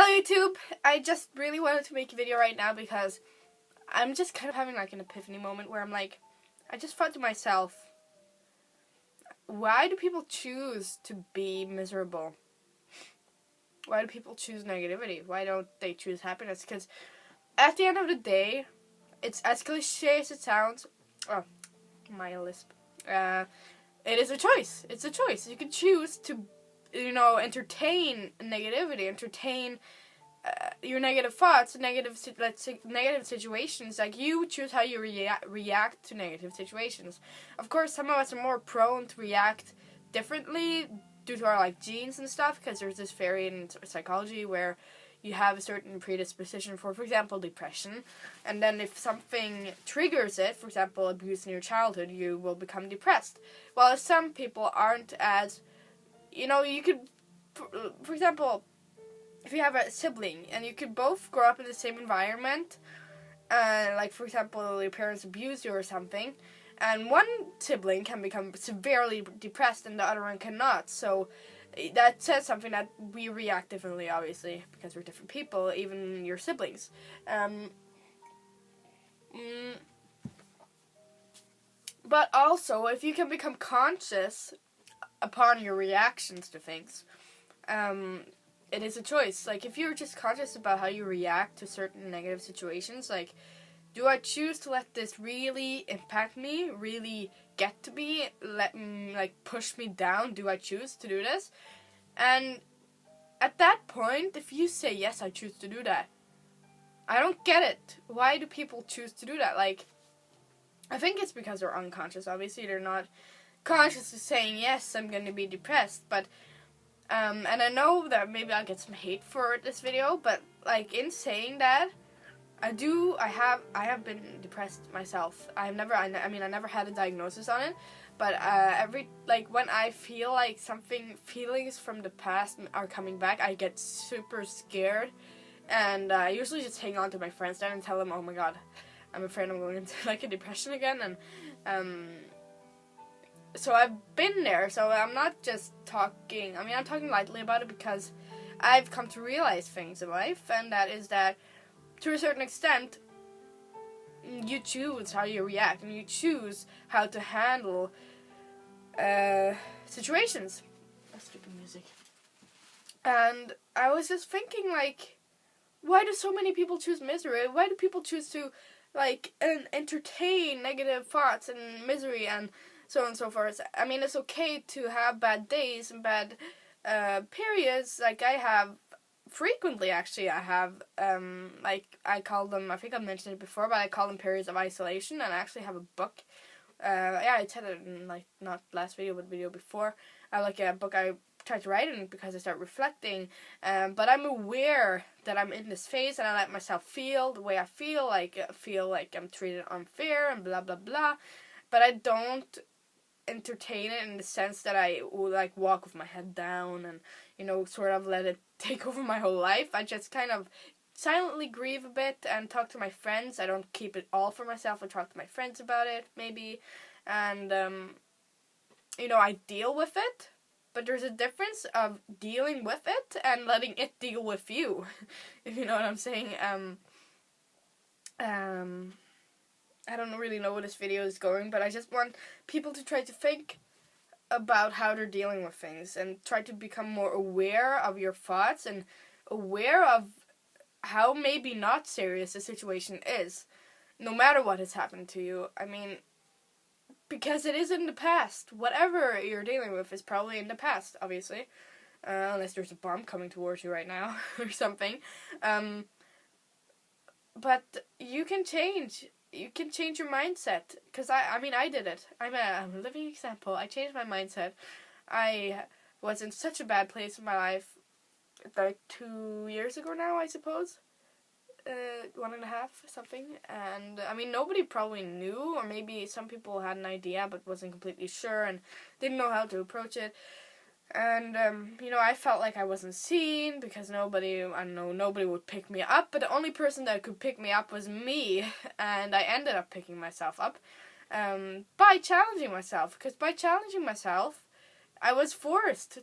Hello YouTube! I just really wanted to make a video right now because I'm just kind of having like an epiphany moment where I'm like, I just thought to myself, why do people choose to be miserable? Why do people choose negativity? Why don't they choose happiness? Because at the end of the day, it's as cliche as it sounds. Oh, my lisp. It is a choice. It's a choice. You can choose to, entertain negativity, entertain your negative thoughts, negative situations. Like, you choose how you react to negative situations. Of course, some of us are more prone to react differently due to our genes and stuff, because there's this theory in psychology where you have a certain predisposition for example, depression, and then if something triggers it, for example, abuse in your childhood, you will become depressed. While some people aren't as, you could, for example, if you have a sibling and you could both grow up in the same environment, like for example, your parents abuse you or something, and one sibling can become severely depressed and the other one cannot. So that says something that we react differently, obviously, because we're different people, even your siblings. But also, if you can become conscious upon your reactions to things, it is a choice. Like, if you're just conscious about how you react to certain negative situations, like, do I choose to let this really impact me, really get to me, push me down? Do I choose to do this? And at that point, if you say, yes, I choose to do that, I don't get it. Why do people choose to do that? Like, I think it's because they're unconscious. Obviously, they're not consciously saying, yes, I'm going to be depressed, but and I know that maybe I'll get some hate for this video, but in saying that, I have been depressed myself. I never had a diagnosis on it, but when I feel like feelings from the past are coming back, I get super scared, and I usually just hang on to my friends then and tell them, oh my god, I'm afraid I'm going into a depression again, and so I've been there. So I'm not just talking. I'm talking lightly about it because I've come to realize things in life, and that is that, to a certain extent, you choose how you react, and you choose how to handle situations. That's stupid music. And I was just thinking, why do so many people choose misery? Why do people choose to, entertain negative thoughts and misery and so on and so forth? I mean, it's okay to have bad days and bad periods, like I have frequently. Actually, I have, I call them, I think I mentioned it before, but I call them periods of isolation, and I actually have a book. I said it in, not last video, but video before. I look at a book I tried to write in because I start reflecting, but I'm aware that I'm in this phase, and I let myself feel the way I feel like I'm treated unfair and blah, blah, blah, but I don't entertain it in the sense that I will, walk with my head down and, sort of let it take over my whole life. I just kind of silently grieve a bit and talk to my friends. I don't keep it all for myself. I talk to my friends about it, maybe, and, I deal with it, but there's a difference of dealing with it and letting it deal with you, if you know what I'm saying. I don't really know where this video is going, but I just want people to try to think about how they're dealing with things and try to become more aware of your thoughts and aware of how maybe not serious the situation is, no matter what has happened to you. I mean, because it is in the past. Whatever you're dealing with is probably in the past, obviously, unless there's a bomb coming towards you right now or something. But you can change. You can change your mindset, because I did it. I'm a living example. I changed my mindset. I was in such a bad place in my life, 2 years ago now, I suppose. 1.5, something. And, nobody probably knew, or maybe some people had an idea but wasn't completely sure and didn't know how to approach it. And, I felt like I wasn't seen because nobody would pick me up, but the only person that could pick me up was me, and I ended up picking myself up, by challenging myself, because by challenging myself, I was forced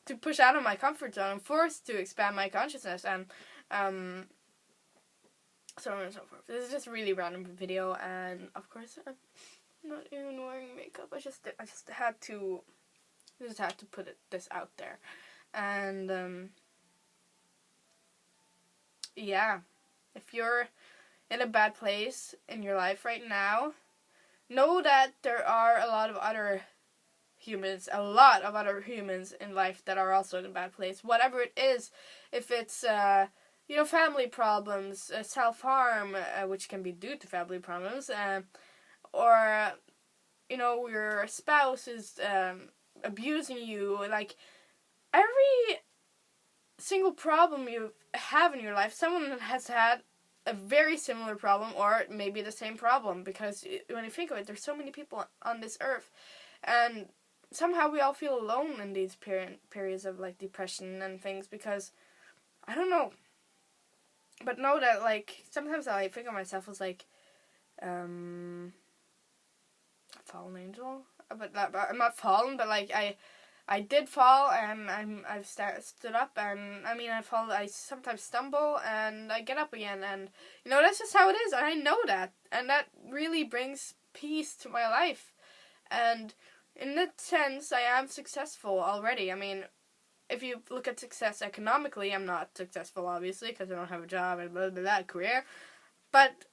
to push out of my comfort zone. I'm forced to expand my consciousness, and so on and so forth. This is just a really random video, and of course I'm not even wearing makeup. I just had to put this out there, and yeah, if you're in a bad place in your life right now, know that there are a lot of other humans in life that are also in a bad place. Whatever it is, if it's family problems, self-harm, which can be due to family problems, or your spouse is abusing you. Like, every single problem you have in your life, someone has had a very similar problem, or maybe the same problem, because when you think of it, there's so many people on this earth, and somehow we all feel alone in these periods of, like, depression and things, because, I don't know, but know that, like, sometimes I think of myself as, like, a fallen angel, but I'm not fallen, but, like, I did fall, and I've stood up, and, I mean, I sometimes stumble, and I get up again, and, that's just how it is, and I know that, and that really brings peace to my life, and in that sense, I am successful already. I mean, if you look at success economically, I'm not successful, obviously, because I don't have a job and blah, blah, blah, career, but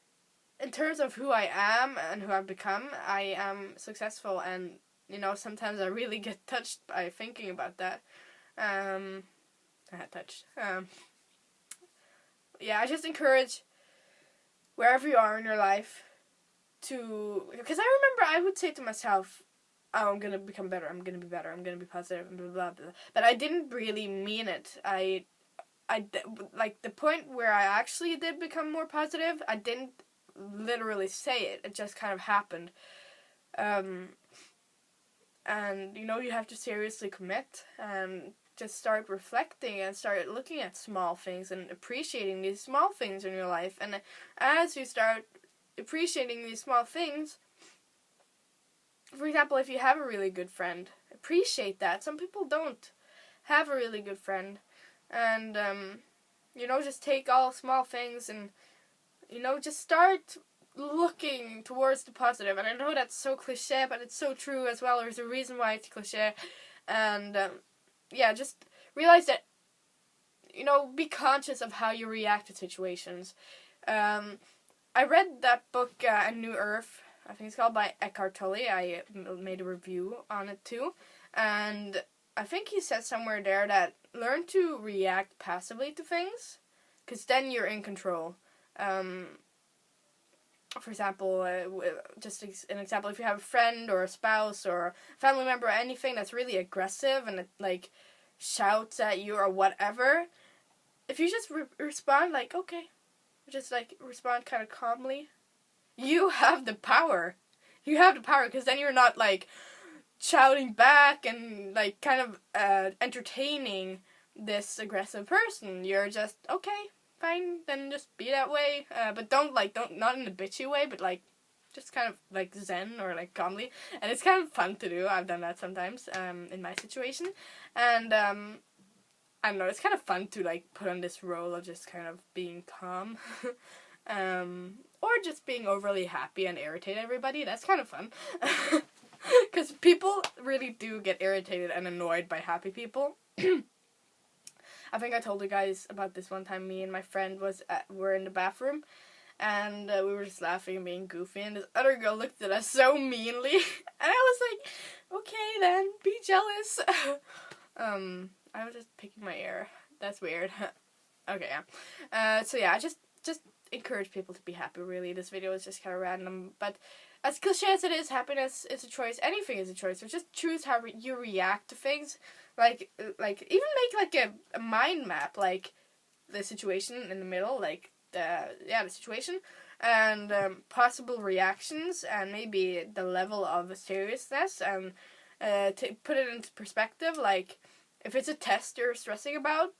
in terms of who I am and who I've become, I am successful, and sometimes I really get touched by thinking about that. I had touched. Yeah, I just encourage wherever you are in your life because I remember I would say to myself, oh, I'm gonna become better, I'm gonna be better, I'm gonna be positive, and blah, blah, blah. But I didn't really mean it. Like, the point where I actually did become more positive, I didn't literally say it. It just kind of happened. And, you have to seriously commit and just start reflecting and start looking at small things and appreciating these small things in your life. And as you start appreciating these small things, for example, if you have a really good friend, appreciate that. Some people don't have a really good friend. And, just take all small things and, just start looking towards the positive. And I know that's so cliche, but it's so true as well. There's a reason why it's cliche. And, just realize that, be conscious of how you react to situations. I read that book, A New Earth, I think it's called, by Eckhart Tolle. I made a review on it too. And I think he said somewhere there that learn to react passively to things, because then you're in control. For example, just an example, if you have a friend or a spouse or a family member or anything that's really aggressive and it, like, shouts at you or whatever, if you just respond like, okay, just, like, respond kind of calmly, you have the power. You have the power, because then you're not, like, shouting back and, like, kind of entertaining this aggressive person. You're just, okay, fine, then just be that way, but don't, not in a bitchy way, but, like, just kind of, like, zen or, like, calmly, and it's kind of fun to do. I've done that sometimes, in my situation, and, I don't know, it's kind of fun to, like, put on this role of just kind of being calm, or just being overly happy and irritate everybody. That's kind of fun, because people really do get irritated and annoyed by happy people. I think I told you guys about this one time. Me and my friend were in the bathroom, and we were just laughing and being goofy, and this other girl looked at us so meanly, and I was like, okay then, be jealous. I was just picking my ear. That's weird. Okay, yeah. So yeah, just encourage people to be happy, really. This video is just kind of random, but as cliche as it is, happiness is a choice. Anything is a choice. So just choose how you react to things. Like even make, like, a mind map, like, the situation in the middle, like, the situation, and possible reactions, and maybe the level of seriousness, and to put it into perspective, like, if it's a test you're stressing about,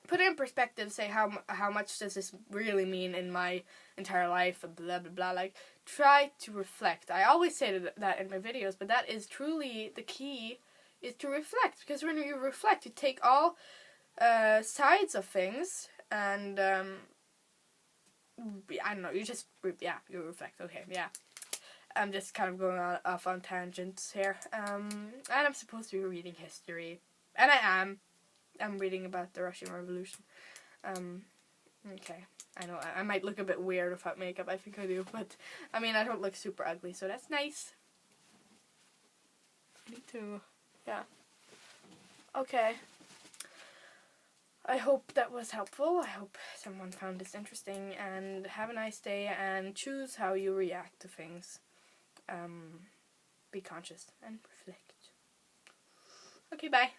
put it in perspective, say how much does this really mean in my entire life, and blah, blah, blah, like, try to reflect. I always say that in my videos, but that is truly the key is to reflect, because when you reflect, you take all sides of things, and I don't know, you reflect. Okay, yeah. I'm just kind of going off on tangents here. And I'm supposed to be reading history, and I am. I'm reading about the Russian Revolution. Okay. I know I might look a bit weird without makeup. I think I do, but I mean, I don't look super ugly, so that's nice. Me too. Yeah. Okay. I hope that was helpful. I hope someone found this interesting, and have a nice day, and choose how you react to things. Be conscious and reflect. Okay, bye.